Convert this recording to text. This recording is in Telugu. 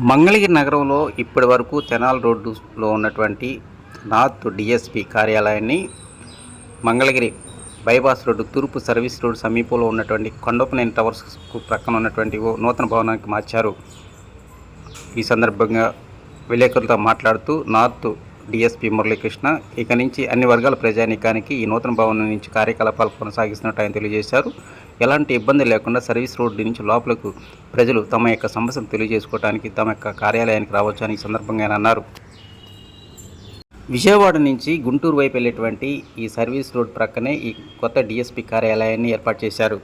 మంగళగిరి నగరంలో ఇప్పటి వరకు తెనాలి రోడ్డులో ఉన్నటువంటి నార్త్ డిఎస్పి కార్యాలయాన్ని మంగళగిరి బైపాస్ రోడ్డు తూర్పు సర్వీస్ రోడ్డు సమీపంలో ఉన్నటువంటి కొండపనేని టవర్స్కు ప్రక్కన ఉన్నటువంటి నూతన భవనానికి మార్చారు. ఈ సందర్భంగా విలేకరులతో మాట్లాడుతూ నార్త్ డిఎస్పి మురళీకృష్ణ ఇక నుంచి అన్ని వర్గాల ప్రజానీకానికి ఈ నూతన భవనం నుంచి కార్యకలాపాలు కొనసాగిస్తున్నట్టు ఆయన తెలియజేశారు. ఎలాంటి ఇబ్బంది లేకుండా సర్వీస్ రోడ్డు నుంచి లోపలకు ప్రజలు తమ యొక్క సమస్యను తెలియజేసుకోవడానికి తమ యొక్క కార్యాలయానికి రావచ్చు అని ఈ సందర్భంగా ఆయన అన్నారు. విజయవాడ నుంచి గుంటూరు వైపు వెళ్ళేటువంటి ఈ సర్వీస్ రోడ్ ప్రక్కనే ఈ కొత్త డిఎస్పి కార్యాలయాన్ని ఏర్పాటు చేశారు.